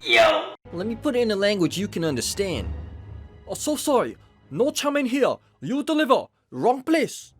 Yo! Let me put it in a language you can understand. Oh, so sorry. No charm in here. You deliver. Wrong place.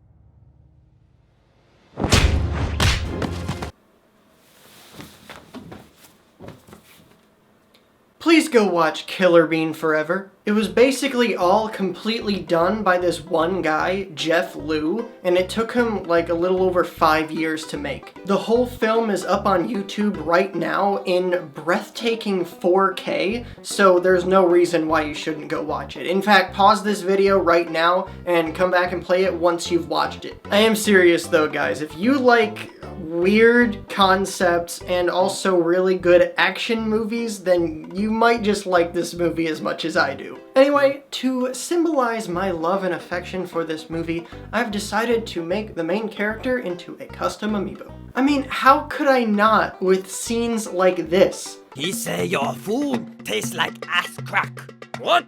Please go watch Killer Bean Forever. It was basically all completely done by this one guy, Jeff Liu, and it took him like a little over 5 years to make. The whole film is up on YouTube right now in breathtaking 4K, so there's no reason why you shouldn't go watch it. In fact, pause this video right now and come back and play it once you've watched it. I am serious though, guys. If you like weird concepts and also really good action movies, then you might just like this movie as much as I do. Anyway, to symbolize my love and affection for this movie, I've decided to make the main character into a custom amiibo. I mean, how could I not with scenes like this? He say your food tastes like ass crack. What?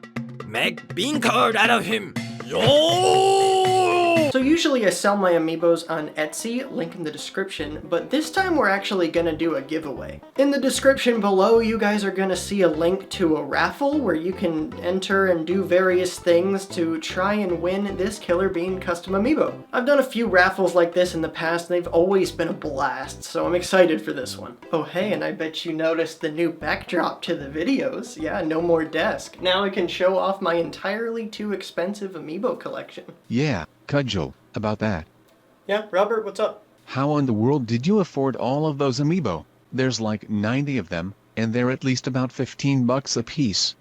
Make bean curd out of him. Yo! So usually I sell my amiibos on Etsy, link in the description, but this time we're actually gonna do a giveaway. In the description below, you guys are gonna see a link to a raffle where you can enter and do various things to try and win this Killer Bean custom amiibo. I've done a few raffles like this in the past, and they've always been a blast, so I'm excited for this one. Oh hey, and I bet you noticed the new backdrop to the videos. Yeah, no more desk. Now I can show off my entirely too expensive amiibo collection. Yeah, Cudgel, about that. Yeah, Robert, what's up? How in the world did you afford all of those amiibo? There's like 90 of them, and they're at least about $15 a piece.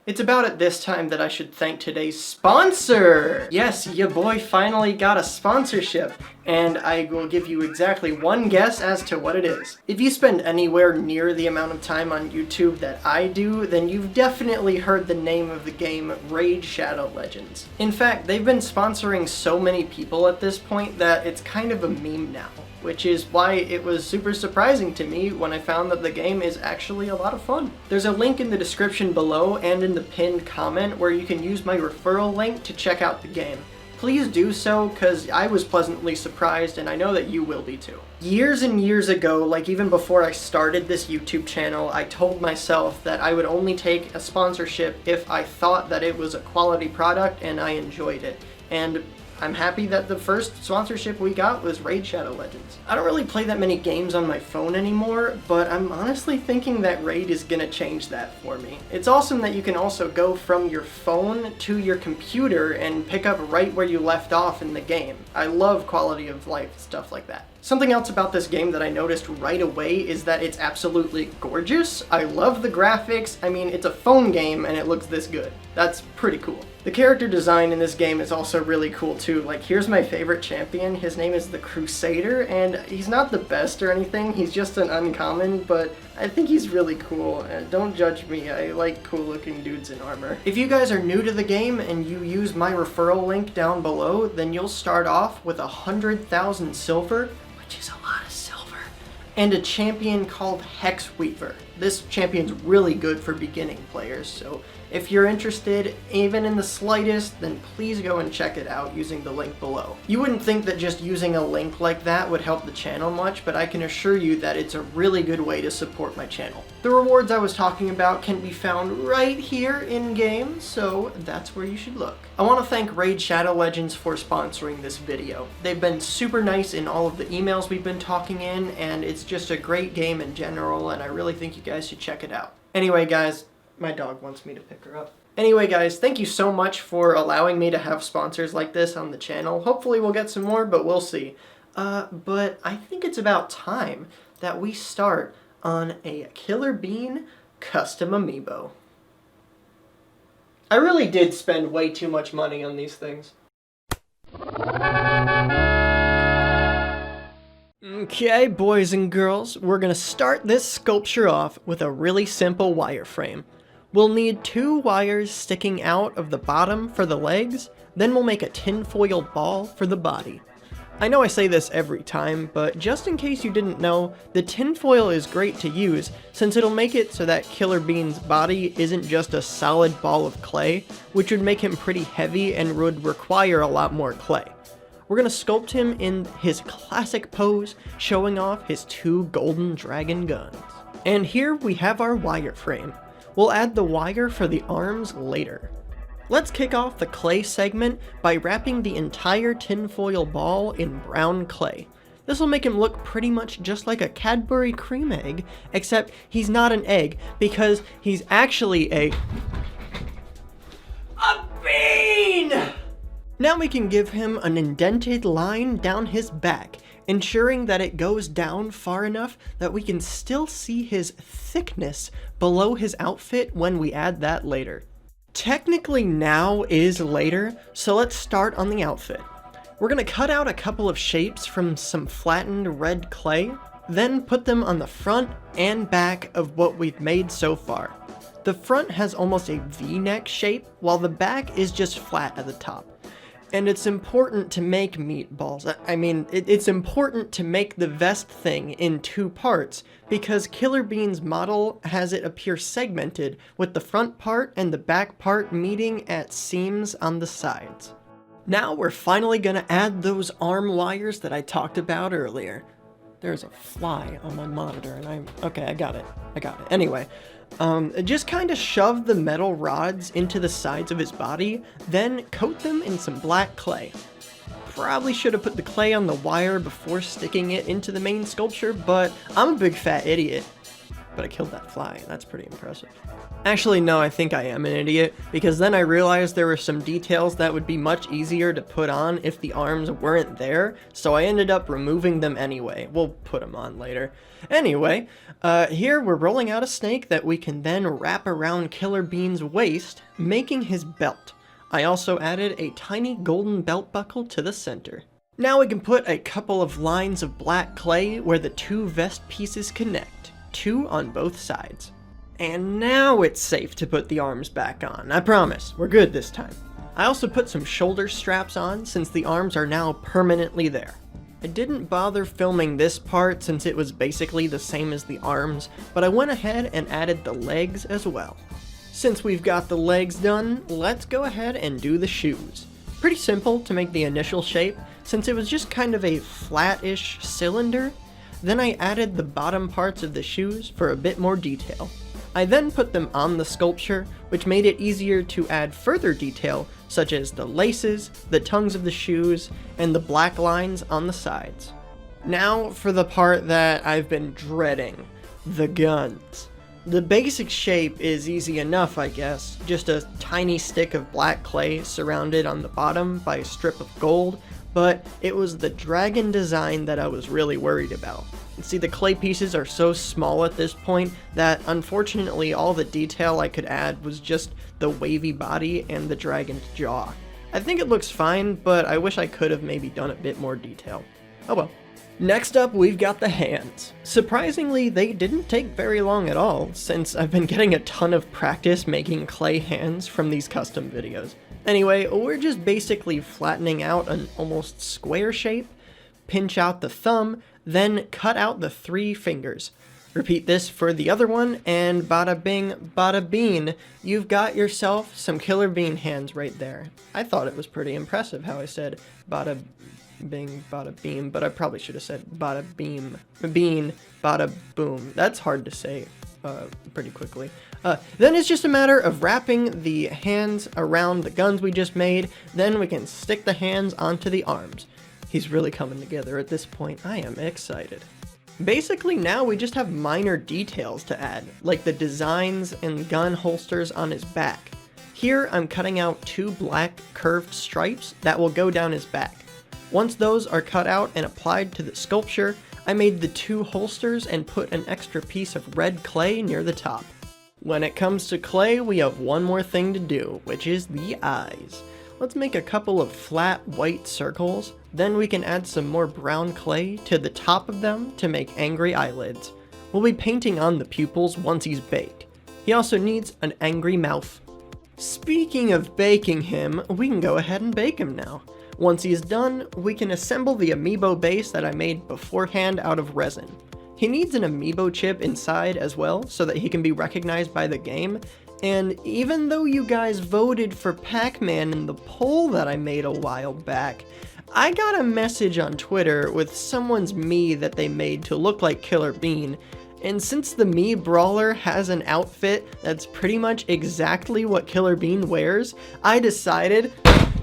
It's about at this time that I should thank today's sponsor! Yes, your boy finally got a sponsorship, and I will give you exactly one guess as to what it is. If you spend anywhere near the amount of time on YouTube that I do, then you've definitely heard the name of the game Raid Shadow Legends. In fact, they've been sponsoring so many people at this point that it's kind of a meme now, which is why it was super surprising to me when I found that the game is actually a lot of fun. There's a link in the description below and in the pinned comment where you can use my referral link to check out the game. Please do so, because I was pleasantly surprised and I know that you will be too. Years and years ago, like even before I started this YouTube channel, I told myself that I would only take a sponsorship if I thought that it was a quality product and I enjoyed it. And I'm happy that the first sponsorship we got was Raid Shadow Legends. I don't really play that many games on my phone anymore, but I'm honestly thinking that Raid is gonna change that for me. It's awesome that you can also go from your phone to your computer and pick up right where you left off in the game. I love quality of life stuff like that. Something else about this game that I noticed right away is that it's absolutely gorgeous. I love the graphics. I mean, it's a phone game and it looks this good. That's pretty cool. The character design in this game is also really cool too. Like, here's my favorite champion. His name is the Crusader, and he's not the best or anything. He's just an uncommon, but I think he's really cool. Don't judge me. I like cool looking dudes in armor. If you guys are new to the game and you use my referral link down below, then you'll start off with 100,000 silver, which is a lot of silver, and a champion called Hexweaver. This champion's really good for beginning players, so if you're interested, even in the slightest, then please go and check it out using the link below. You wouldn't think that just using a link like that would help the channel much, but I can assure you that it's a really good way to support my channel. The rewards I was talking about can be found right here in-game, so that's where you should look. I want to thank Raid Shadow Legends for sponsoring this video. They've been super nice in all of the emails we've been talking in, and it's just a great game in general, and I really think you guys should check it out. Anyway, guys, my dog wants me to pick her up. Anyway, guys, thank you so much for allowing me to have sponsors like this on the channel. Hopefully we'll get some more, but we'll see. But I think it's about time that we start on a Killer Bean custom amiibo. I really did spend way too much money on these things. Okay, boys and girls, we're gonna start this sculpture off with a really simple wireframe. We'll need 2 wires sticking out of the bottom for the legs, then we'll make a tinfoil ball for the body. I know I say this every time, but just in case you didn't know, the tinfoil is great to use since it'll make it so that Killer Bean's body isn't just a solid ball of clay, which would make him pretty heavy and would require a lot more clay. we're gonna sculpt him in his classic pose, showing off his 2 golden dragon guns. And here we have our wireframe. We'll add the wire for the arms later. Let's kick off the clay segment by wrapping the entire tinfoil ball in brown clay. This will make him look pretty much just like a Cadbury cream egg, except he's not an egg because he's actually a bean! Now we can give him an indented line down his back, ensuring that it goes down far enough that we can still see his thickness below his outfit when we add that later. Technically now is later, so let's start on the outfit. We're gonna cut out a couple of shapes from some flattened red clay, then put them on the front and back of what we've made so far. The front has almost a V-neck shape, while the back is just flat at the top. And it's important to make meatballs. It's important to make the vest thing in 2 parts, because Killer Bean's model has it appear segmented, with the front part and the back part meeting at seams on the sides. Now we're finally gonna add those arm wires that I talked about earlier. There's a fly on my monitor and okay, I got it. Anyway, just kind of shove the metal rods into the sides of his body, then coat them in some black clay. Probably should have put the clay on the wire before sticking it into the main sculpture, but I'm a big fat idiot. But I killed that fly, that's pretty impressive. Actually, no, I think I am an idiot, because then I realized there were some details that would be much easier to put on if the arms weren't there, so I ended up removing them anyway. We'll put them on later. Anyway, here we're rolling out a snake that we can then wrap around Killer Bean's waist, making his belt. I also added a tiny golden belt buckle to the center. Now we can put a couple of lines of black clay where the 2 vest pieces connect, 2 on both sides. And now it's safe to put the arms back on. I promise, we're good this time. I also put some shoulder straps on since the arms are now permanently there. I didn't bother filming this part since it was basically the same as the arms, but I went ahead and added the legs as well. Since we've got the legs done, let's go ahead and do the shoes. Pretty simple to make the initial shape, since it was just kind of a flat-ish cylinder. Then I added the bottom parts of the shoes for a bit more detail. I then put them on the sculpture, which made it easier to add further detail, such as the laces, the tongues of the shoes, and the black lines on the sides. Now for the part that I've been dreading, the guns. The basic shape is easy enough, I guess, just a tiny stick of black clay surrounded on the bottom by a strip of gold, but it was the dragon design that I was really worried about. See, the clay pieces are so small at this point that unfortunately all the detail I could add was just the wavy body and the dragon's jaw. I think it looks fine, but I wish I could have maybe done a bit more detail. Oh well. Next up, we've got the hands. Surprisingly, they didn't take very long at all, since I've been getting a ton of practice making clay hands from these custom videos. Anyway, we're just basically flattening out an almost square shape, pinch out the thumb, then cut out the 3 fingers. Repeat this for the other one, and bada bing, bada bean, you've got yourself some Killer Bean hands right there. I thought it was pretty impressive how I said bada bing, bada beam, but I probably should have said bada beam, bean, bada boom. That's hard to say pretty quickly. Then it's just a matter of wrapping the hands around the guns we just made, then we can stick the hands onto the arms. He's really coming together at this point. I am excited. Basically now we just have minor details to add, like the designs and gun holsters on his back. Here I'm cutting out 2 black curved stripes that will go down his back. Once those are cut out and applied to the sculpture, I made the 2 holsters and put an extra piece of red clay near the top. When it comes to clay, we have one more thing to do, which is the eyes. Let's make a couple of flat white circles, then we can add some more brown clay to the top of them to make angry eyelids. We'll be painting on the pupils once he's baked. He also needs an angry mouth. Speaking of baking him, we can go ahead and bake him now. Once he's done, we can assemble the Amiibo base that I made beforehand out of resin. He needs an Amiibo chip inside as well, so that he can be recognized by the game, and even though you guys voted for Pac-Man in the poll that I made a while back, I got a message on Twitter with someone's Mii that they made to look like Killer Bean, and since the Mii Brawler has an outfit that's pretty much exactly what Killer Bean wears, I decided,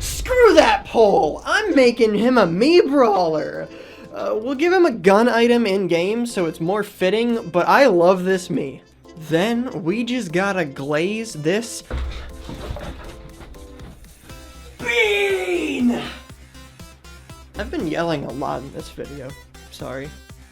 screw that poll! I'm making him a Mii Brawler! We'll give him a gun item in-game so it's more fitting, but I love this Mii. Then we just gotta glaze this bean! I've been yelling a lot in this video, sorry.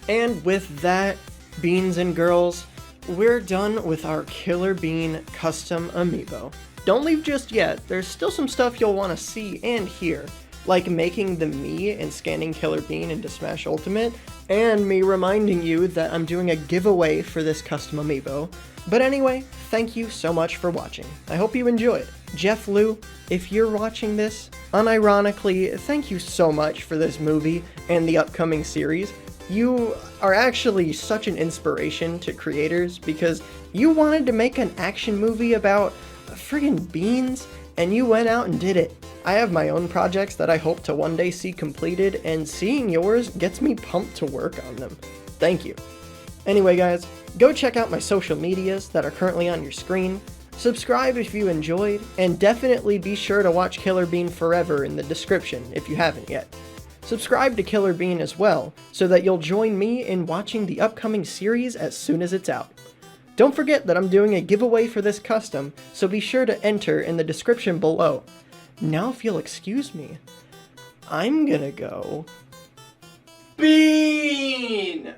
And with that, beans and girls, we're done with our Killer Bean custom amiibo. Don't leave just yet, there's still some stuff you'll want to see and hear, like making the Mii and scanning Killer Bean into Smash Ultimate, and me reminding you that I'm doing a giveaway for this custom amiibo. But anyway, thank you so much for watching. I hope you enjoyed. Jeff Liu, if you're watching this, unironically, thank you so much for this movie and the upcoming series. You are actually such an inspiration to creators because you wanted to make an action movie about friggin' beans and you went out and did it. I have my own projects that I hope to one day see completed, and seeing yours gets me pumped to work on them. Thank you. Anyway guys, go check out my social medias that are currently on your screen, subscribe if you enjoyed, and definitely be sure to watch Killer Bean Forever in the description if you haven't yet. Subscribe to Killer Bean as well, so that you'll join me in watching the upcoming series as soon as it's out. Don't forget that I'm doing a giveaway for this custom, so be sure to enter in the description below. Now if you'll excuse me, I'm gonna go... Bean!